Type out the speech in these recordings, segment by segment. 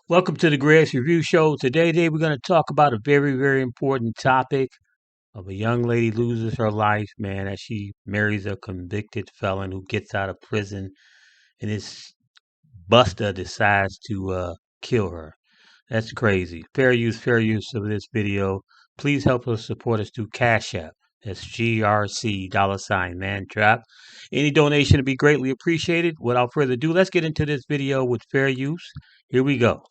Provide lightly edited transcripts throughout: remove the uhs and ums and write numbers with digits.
Welcome to the Grass Review Show. Today we're going to talk about a very important topic of a young lady loses her life, man, as she marries a convicted felon who gets out of prison, and his buster decides to kill her. That's crazy. Fair use of this video. Please help us support us through Cash App. That's GRC $mantrap. Any donation would be greatly appreciated. Without further ado, let's get into this video with fair use. Here we go.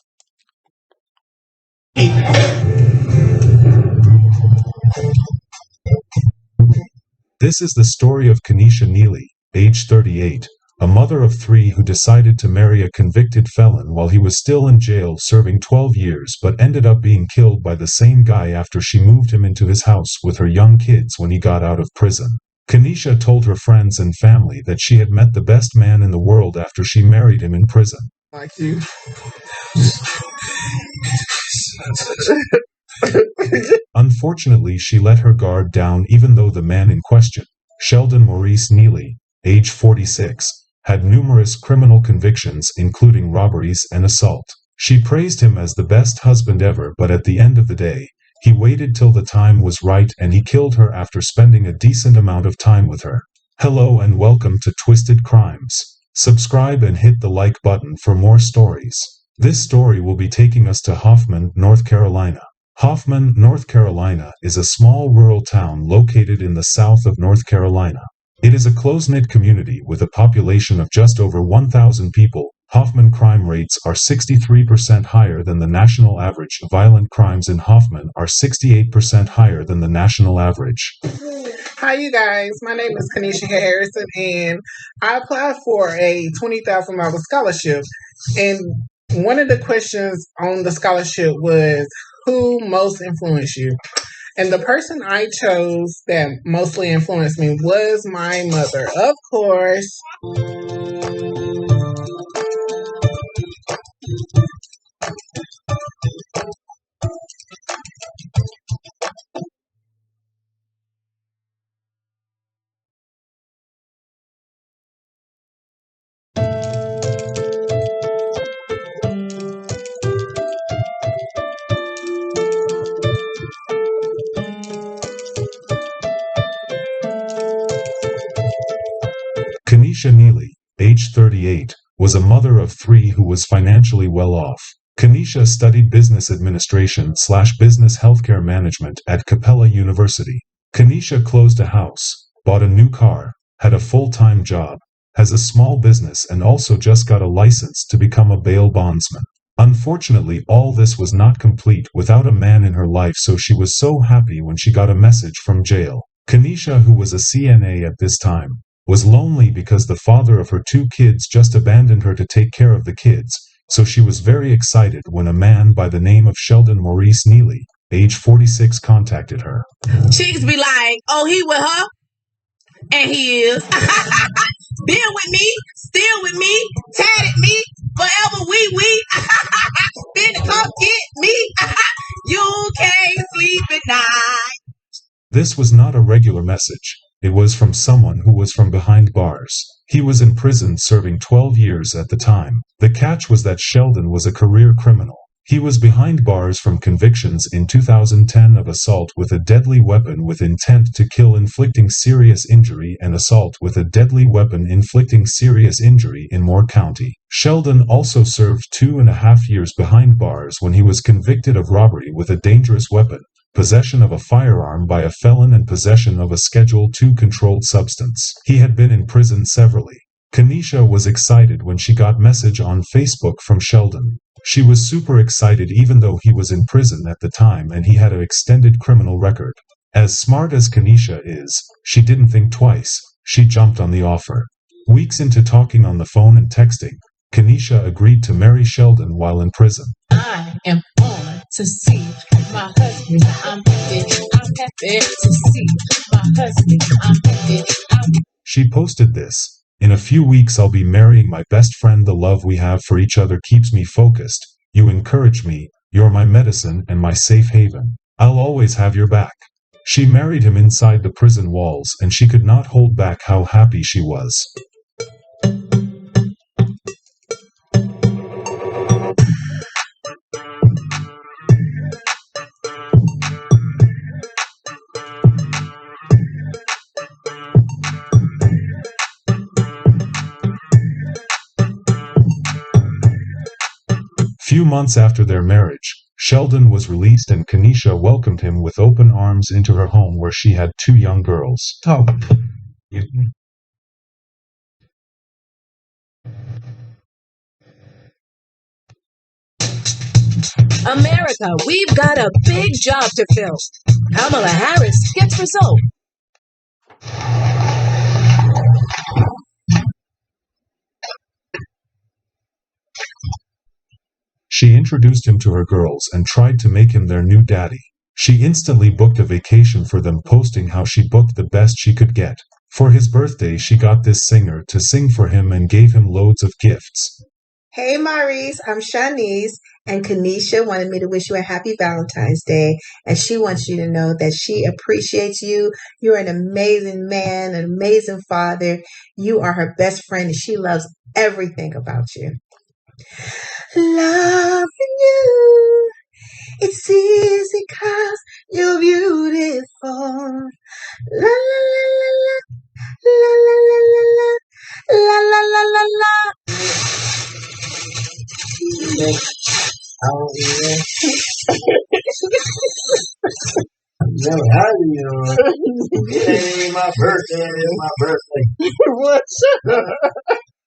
This is the story of Kenesha Neely, age 38, a mother of three who decided to marry a convicted felon while he was still in jail serving 12 years but ended up being killed by the same guy after she moved him into his house with her young kids when he got out of prison. Kenesha told her friends and family that she had met the best man in the world after she married him in prison. Like you. Unfortunately, she let her guard down even though the man in question, Sheldon Maurice Neely, age 46, had numerous criminal convictions including robberies and assault. She praised him as the best husband ever, but at the end of the day, he waited till the time was right and he killed her after spending a decent amount of time with her. Hello and welcome to Twisted Crimes. Subscribe and hit the like button for more stories. This story will be taking us to Hoffman, North Carolina. Hoffman, North Carolina is a small rural town located in the south of North Carolina. It is a close-knit community with a population of just over 1,000 people. Hoffman crime rates are 63% higher than the national average. Violent crimes in Hoffman are 68% higher than the national average. Hi, you guys. My name is Kenesha Harrison, and I applied for a $20,000 scholarship. And one of the questions on the scholarship was, who most influenced you? And the person I chose that mostly influenced me was my mother, of course. Kenesha Neely, age 38, was a mother of three who was financially well off. Kenesha studied business administration/business healthcare management at Capella University. Kenesha closed a house, bought a new car, had a full-time job, has a small business and also just got a license to become a bail bondsman. Unfortunately, all this was not complete without a man in her life, so she was so happy when she got a message from jail. Kenesha, who was a CNA at this time, was lonely because the father of her two kids just abandoned her to take care of the kids, so she was very excited when a man by the name of Sheldon Maurice Neely, age 46, contacted her. Chicks be like, oh, he with her? And he is. Been with me, still with me, tatted me, forever we. Been to come get me. You can't sleep at night. This was not a regular message. It was from someone who was from behind bars. He was in prison serving 12 years at the time. The catch was that Sheldon was a career criminal. He was behind bars from convictions in 2010 of assault with a deadly weapon with intent to kill inflicting serious injury and assault with a deadly weapon inflicting serious injury in Moore County. Sheldon also served 2.5 years behind bars when he was convicted of robbery with a dangerous weapon, possession of a firearm by a felon and possession of a Schedule II controlled substance. He had been in prison severally. Kenesha was excited when she got message on Facebook from Sheldon. She was super excited even though he was in prison at the time and he had an extended criminal record. As smart as Kenesha is, she didn't think twice. She jumped on the offer. Weeks into talking on the phone and texting, Kenesha agreed to marry Sheldon while in prison. I am on to see my husband. I'm happy to see my husband. I'm happy. She posted this. In a few weeks I'll be marrying my best friend. The love we have for each other keeps me focused. You encourage me. You're my medicine and my safe haven. I'll always have your back. She married him inside the prison walls and she could not hold back how happy she was. Few months after their marriage, Sheldon was released and Kenesha welcomed him with open arms into her home where she had 2 young girls. Talk. America, we've got a big job to fill. Kamala Harris gets result. She introduced him to her girls and tried to make him their new daddy. She instantly booked a vacation for them, posting how she booked the best she could get. For his birthday, she got this singer to sing for him and gave him loads of gifts. Hey Maurice, I'm Shanice, and Kanisha wanted me to wish you a happy Valentine's Day, and she wants you to know that she appreciates you. You're an amazing man, an amazing father. You are her best friend, and she loves everything about you. Loving you, it's easy 'cause you're beautiful. La la la la la la la la la la la la. Never had it ain't my birthday, it's my birthday. What?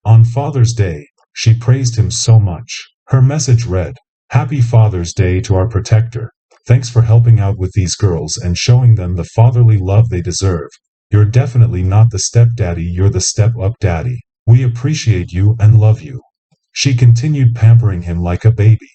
On Father's Day, she praised him so much. Her message read, "Happy Father's Day to our protector. Thanks for helping out with these girls and showing them the fatherly love they deserve. You're definitely not the stepdaddy, you're the step-up daddy. We appreciate you and love you." She continued pampering him like a baby.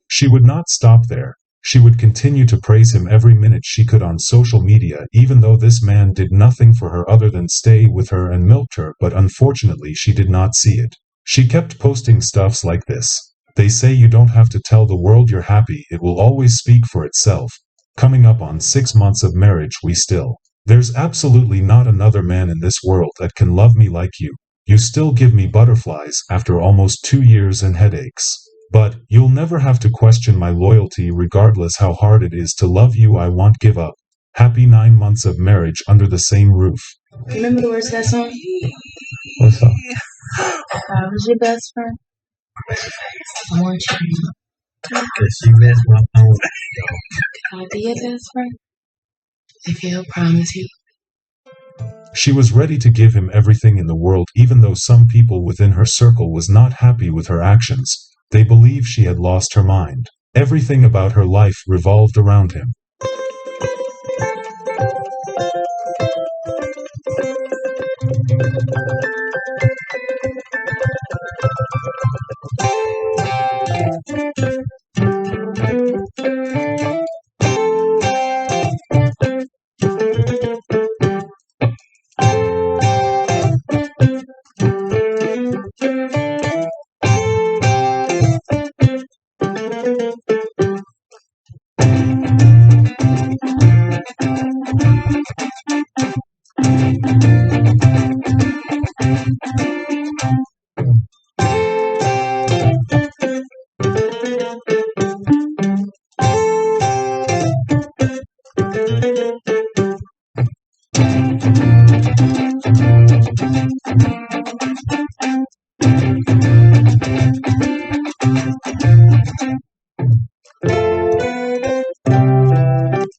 She would not stop there. She would continue to praise him every minute she could on social media, even though this man did nothing for her other than stay with her and milked her, but unfortunately she did not see it. She kept posting stuffs like this. "They say you don't have to tell the world you're happy, it will always speak for itself. Coming up on 6 months of marriage, we still. There's absolutely not another man in this world that can love me like you. You still give me butterflies after almost 2 years and headaches. But you'll never have to question my loyalty regardless how hard it is to love you. I won't give up. Happy 9 months of marriage under the same roof." Remember the words of that song? What's up? I was your best friend. I want you to Cause she messed my phone. Can I be your best friend? If you'll promise you. She was ready to give him everything in the world, even though some people within her circle was not happy with her actions. They believed she had lost her mind. Everything about her life revolved around him.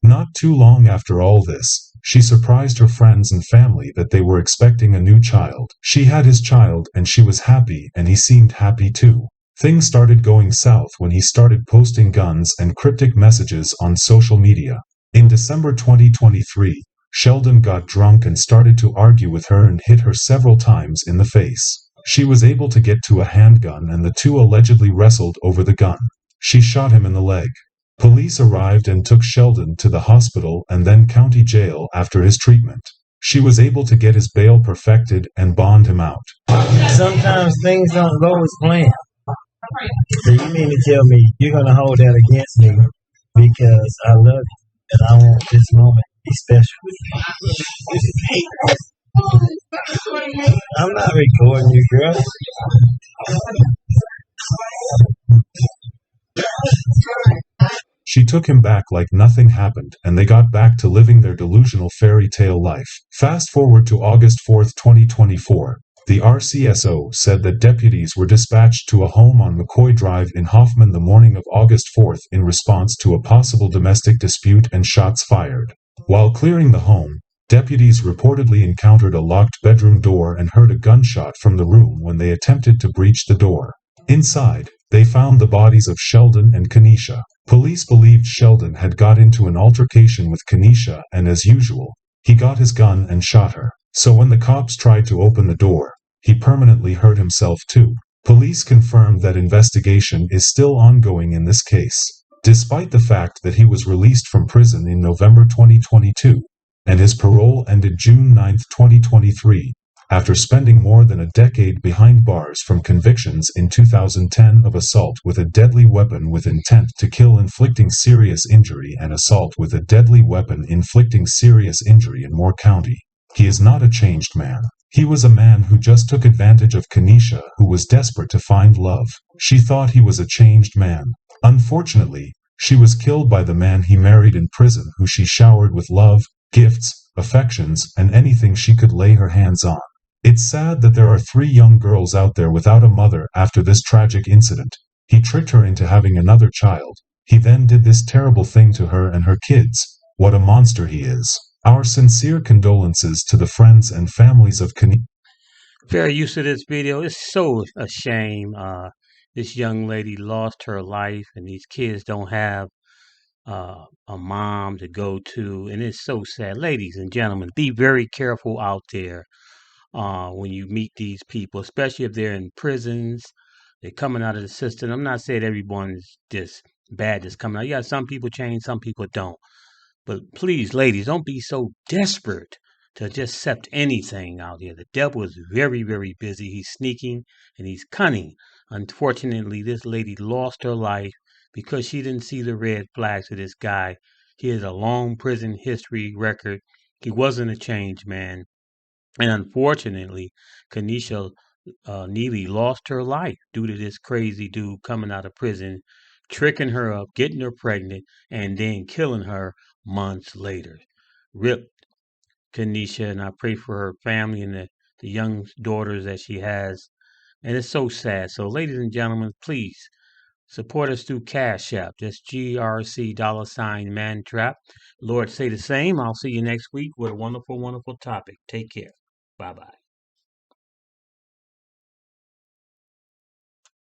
Not too long after all this, she surprised her friends and family that they were expecting a new child. She had his child and she was happy, and he seemed happy too. Things started going south when he started posting guns and cryptic messages on social media. In December 2023, Sheldon got drunk and started to argue with her and hit her several times in the face. She was able to get to a handgun and the two allegedly wrestled over the gun. She shot him in the leg. Police arrived and took Sheldon to the hospital and then county jail after his treatment. She was able to get his bail perfected and bond him out. Sometimes things don't go as planned. So you mean to tell me you're gonna hold that against me because I love you and I want this moment to be special? I'm not recording you, girl. She took him back like nothing happened, and they got back to living their delusional fairy tale life. Fast forward to August 4th, 2024. The RCSO said that deputies were dispatched to a home on McCoy Drive in Hoffman the morning of August 4th in response to a possible domestic dispute and shots fired. While clearing the home, deputies reportedly encountered a locked bedroom door and heard a gunshot from the room when they attempted to breach the door. Inside, they found the bodies of Sheldon and Kenesha. Police believed Sheldon had got into an altercation with Kenesha, and as usual, he got his gun and shot her. So when the cops tried to open the door, he permanently hurt himself too. Police confirmed that investigation is still ongoing in this case, despite the fact that he was released from prison in November 2022, and his parole ended June 9, 2023, after spending more than a decade behind bars from convictions in 2010 of assault with a deadly weapon with intent to kill inflicting serious injury and assault with a deadly weapon inflicting serious injury in Moore County. He is not a changed man. He was a man who just took advantage of Kenesha, who was desperate to find love. She thought he was a changed man. Unfortunately, she was killed by the man he married in prison, who she showered with love, gifts, affections, and anything she could lay her hands on. It's sad that there are 3 young girls out there without a mother after this tragic incident. He tricked her into having another child. He then did this terrible thing to her and her kids. What a monster he is. Our sincere condolences to the friends and families of Kenesha. Fair use of this video. It's so a shame. This young lady lost her life, and these kids don't have a mom to go to, and it's so sad. Ladies and gentlemen, be very careful out there when you meet these people, especially if they're in prisons. They're coming out of the system. I'm not saying everyone's just bad that's coming out. Yeah, some people change, some people don't. But please, ladies, don't be so desperate to just accept anything out here. The devil is very, very busy. He's sneaking and he's cunning. Unfortunately, this lady lost her life because she didn't see the red flags of this guy. He has a long prison history record. He wasn't a changed man. And unfortunately, Kenesha Neely lost her life due to this crazy dude coming out of prison, tricking her up, getting her pregnant, and then killing her months later. Rip Kenesha, and I pray for her family and the young daughters that she has. And it's so sad. So, ladies and gentlemen, please support us through Cash App. That's GRC $mantrap. Lord, say the same. I'll see you next week with a wonderful, wonderful topic. Take care. Bye bye.